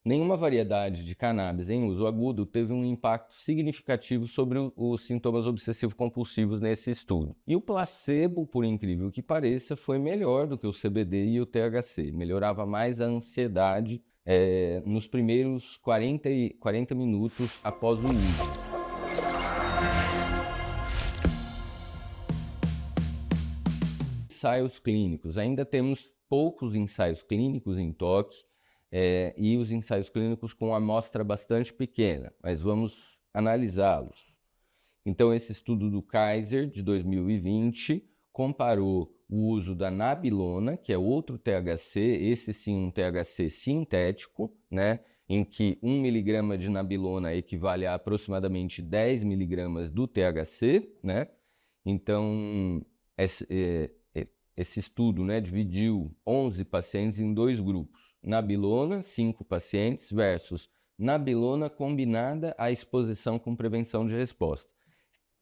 Nenhuma variedade de cannabis em uso agudo teve um impacto significativo sobre os sintomas obsessivo-compulsivos nesse estudo. E o placebo, por incrível que pareça, foi melhor do que o CBD e o THC. Melhorava mais a ansiedade nos primeiros 40 minutos após o uso. Ensaios clínicos. Ainda temos poucos ensaios clínicos em toque e os ensaios clínicos com amostra bastante pequena, mas vamos analisá-los. Então, esse estudo do Kaiser, de 2020, comparou o uso da nabilona, que é outro THC, esse sim um THC sintético, né, em que 1 mg de nabilona equivale a aproximadamente 10 mg do THC, né? Então, esse estudo, né, dividiu 11 pacientes em dois grupos. Nabilona, 5 pacientes, versus nabilona combinada à exposição com prevenção de resposta.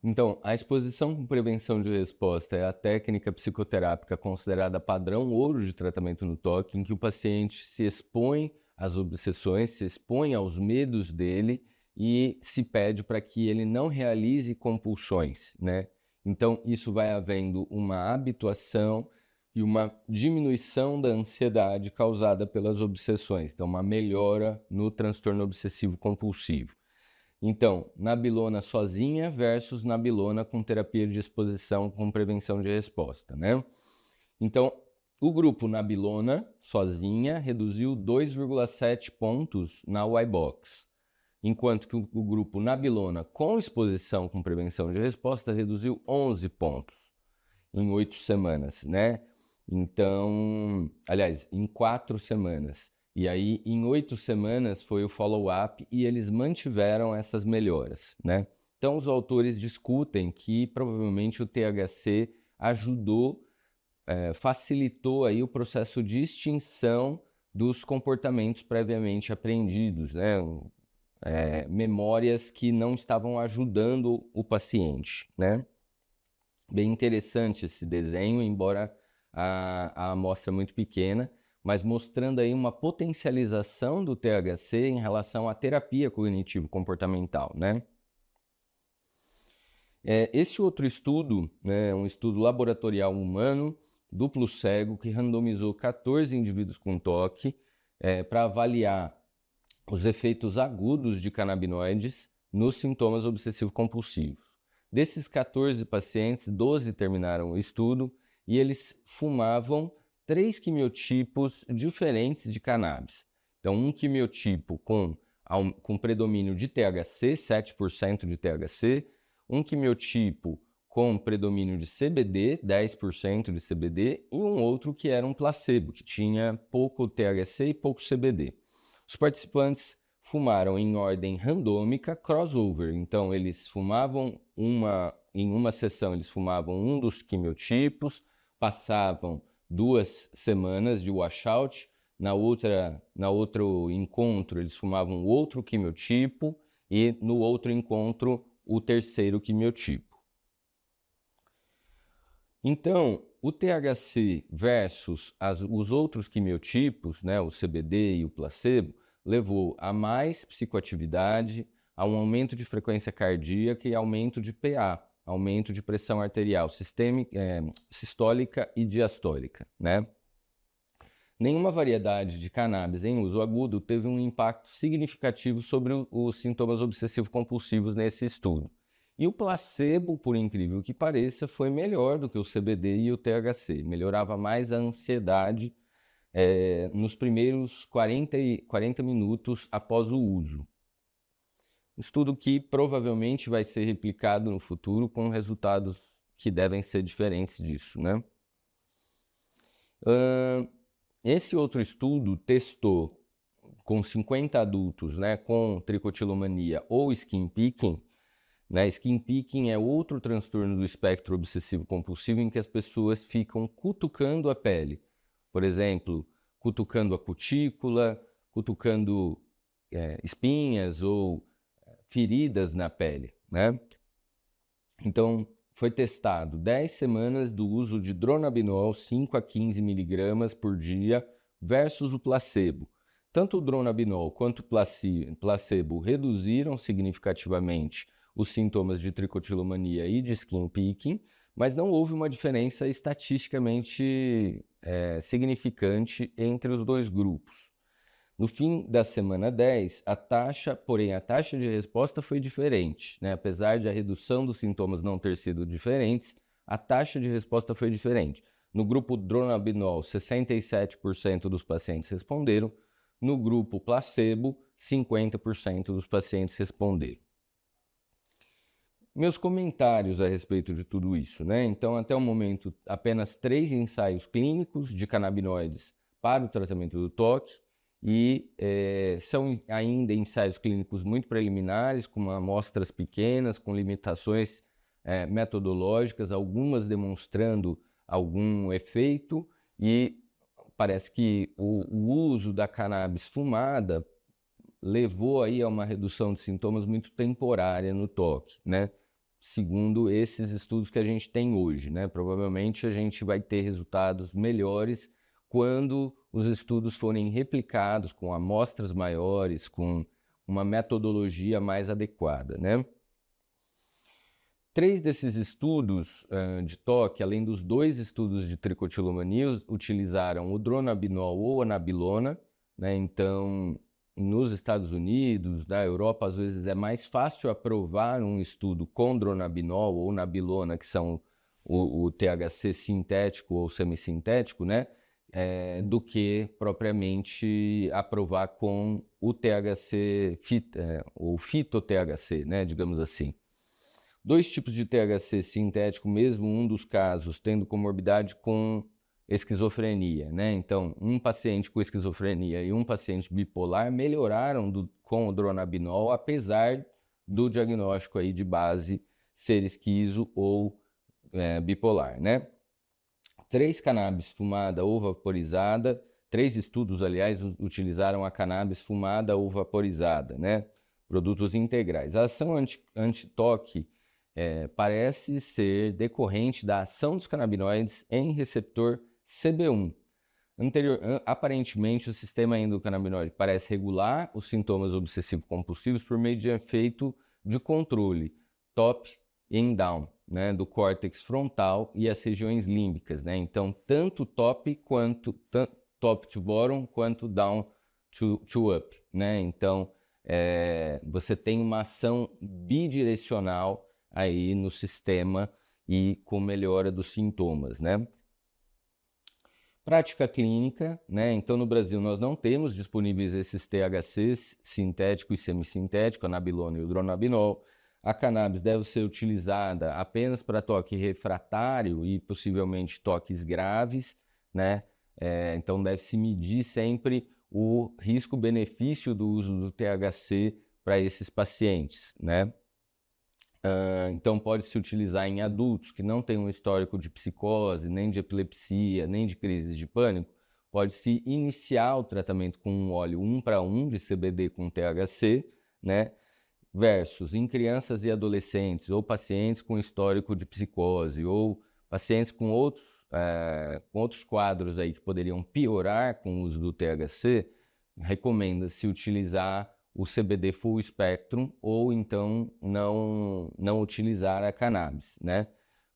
Então, a exposição com prevenção de resposta é a técnica psicoterápica considerada padrão ouro de tratamento no toque, em que o paciente se expõe às obsessões, se expõe aos medos dele e se pede para que ele não realize compulsões, né? Então, isso vai havendo uma habituação e uma diminuição da ansiedade causada pelas obsessões. Então, uma melhora no transtorno obsessivo-compulsivo. Então, nabilona sozinha versus nabilona com terapia de exposição com prevenção de resposta, né? Então, o grupo nabilona sozinha reduziu 2,7 pontos na Y-Box, enquanto que o grupo nabilona com exposição com prevenção de resposta reduziu 11 pontos em 8 semanas, né? Então, aliás, em 4 semanas. E aí, em 8 semanas foi o follow-up e eles mantiveram essas melhoras, né? Então, os autores discutem que provavelmente o THC ajudou, facilitou aí o processo de extinção dos comportamentos previamente aprendidos, né? Memórias que não estavam ajudando o paciente, né? Bem interessante esse desenho, embora a amostra muito pequena, mas mostrando aí uma potencialização do THC em relação à terapia cognitivo-comportamental, né? Esse outro estudo, né, um estudo laboratorial humano, duplo cego, que randomizou 14 indivíduos com toque para avaliar os efeitos agudos de canabinoides nos sintomas obsessivo-compulsivos. Desses 14 pacientes, 12 terminaram o estudo e eles fumavam 3 quimiotipos diferentes de cannabis. Então, um quimiotipo com predomínio de THC, 7% de THC, um quimiotipo com predomínio de CBD, 10% de CBD, e um outro que era um placebo, que tinha pouco THC e pouco CBD. Os participantes fumaram em ordem randômica, crossover. Então, eles fumavam em uma sessão, eles fumavam um dos quimiotipos, passavam 2 semanas de washout, na outro encontro eles fumavam outro quimiotipo e no outro encontro o terceiro quimiotipo. Então, o THC versus os outros quimiotipos, né, o CBD e o placebo, levou a mais psicoatividade, a um aumento de frequência cardíaca e aumento de PA, aumento de pressão arterial sistólica e diastólica, né? Nenhuma variedade de cannabis em uso agudo teve um impacto significativo sobre os sintomas obsessivo-compulsivos nesse estudo. E o placebo, por incrível que pareça, foi melhor do que o CBD e o THC. Melhorava mais a ansiedade nos primeiros 40 minutos após o uso. Estudo que provavelmente vai ser replicado no futuro com resultados que devem ser diferentes disso, né? Esse outro estudo testou com 50 adultos, né, com tricotilomania ou skin picking, né? Skin picking é outro transtorno do espectro obsessivo-compulsivo em que as pessoas ficam cutucando a pele. Por exemplo, cutucando a cutícula, cutucando espinhas ou feridas na pele, né? Então, foi testado 10 semanas do uso de dronabinol 5 a 15 mg por dia versus o placebo. tanto o dronabinol quanto o placebo reduziram significativamente os sintomas de tricotilomania e de skin picking, mas não houve uma diferença estatisticamente significante entre os dois grupos. No fim da semana 10, a taxa de resposta foi diferente, né? Apesar de a redução dos sintomas não ter sido diferentes, a taxa de resposta foi diferente. No grupo dronabinol, 67% dos pacientes responderam. No grupo placebo, 50% dos pacientes responderam. Meus comentários a respeito de tudo isso, né? Então, até o momento, apenas 3 ensaios clínicos de canabinoides para o tratamento do TOC e são ainda ensaios clínicos muito preliminares, com amostras pequenas, com limitações metodológicas, algumas demonstrando algum efeito, e parece que o uso da cannabis fumada levou aí a uma redução de sintomas muito temporária no TOC, né? Segundo esses estudos que a gente tem hoje, né? Provavelmente a gente vai ter resultados melhores quando os estudos forem replicados com amostras maiores, com uma metodologia mais adequada, né? 3 desses estudos de TOC, além dos 2 estudos de tricotilomania, utilizaram o dronabinol ou anabilona, né? Então, nos Estados Unidos, na Europa, às vezes é mais fácil aprovar um estudo com dronabinol ou nabilona, que são o THC sintético ou semissintético, né? Do que propriamente aprovar com o THC, ou fito-THC, né? Digamos assim. 2 tipos de THC sintético, mesmo um dos casos tendo comorbidade com esquizofrenia, né? Então, um paciente com esquizofrenia e um paciente bipolar melhoraram com o dronabinol, apesar do diagnóstico aí de base ser esquizo ou bipolar, né? 3 cannabis fumada ou vaporizada, 3 estudos, aliás, utilizaram a cannabis fumada ou vaporizada, né? Produtos integrais. A ação anti-TOC parece ser decorrente da ação dos canabinoides em receptor CB1. Aparentemente, o sistema endocannabinoide parece regular os sintomas obsessivo-compulsivos por meio de efeito de controle top e down, né, do córtex frontal e as regiões límbicas, né? Então, tanto top to bottom quanto down to up, né? Então, você tem uma ação bidirecional aí no sistema e com melhora dos sintomas, né? Prática clínica, né? Então, no Brasil, nós não temos disponíveis esses THCs sintético e semissintético, a nabilona e o dronabinol. A cannabis deve ser utilizada apenas para toque refratário e possivelmente toques graves, né? Então, deve-se medir sempre o risco-benefício do uso do THC para esses pacientes, né? Então, pode-se utilizar em adultos que não têm um histórico de psicose, nem de epilepsia, nem de crises de pânico. Pode-se iniciar o tratamento com um óleo 1:1 de CBD com THC, né? Versus em crianças e adolescentes, ou pacientes com histórico de psicose, ou pacientes com outros quadros aí que poderiam piorar com o uso do THC, recomenda-se utilizar o CBD full spectrum ou então não utilizar a cannabis, né?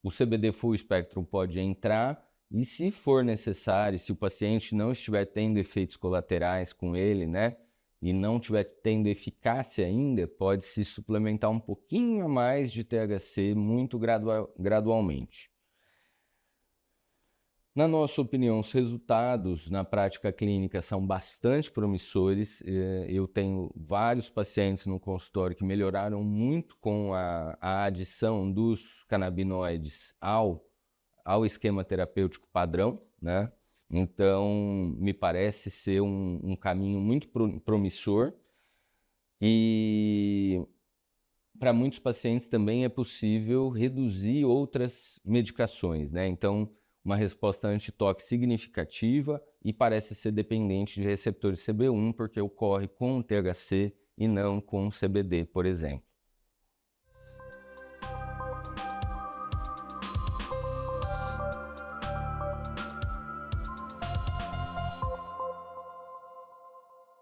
O CBD full spectrum pode entrar e, se for necessário, se o paciente não estiver tendo efeitos colaterais com ele, né, e não estiver tendo eficácia ainda, pode-se suplementar um pouquinho a mais de THC muito gradualmente. Na nossa opinião, os resultados na prática clínica são bastante promissores. Eu tenho vários pacientes no consultório que melhoraram muito com a adição dos canabinoides ao esquema terapêutico padrão, né? Então, me parece ser um caminho muito promissor. E para muitos pacientes também é possível reduzir outras medicações, né? Então, uma resposta anti-TOC significativa e parece ser dependente de receptores CB1, porque ocorre com o THC e não com o CBD, por exemplo.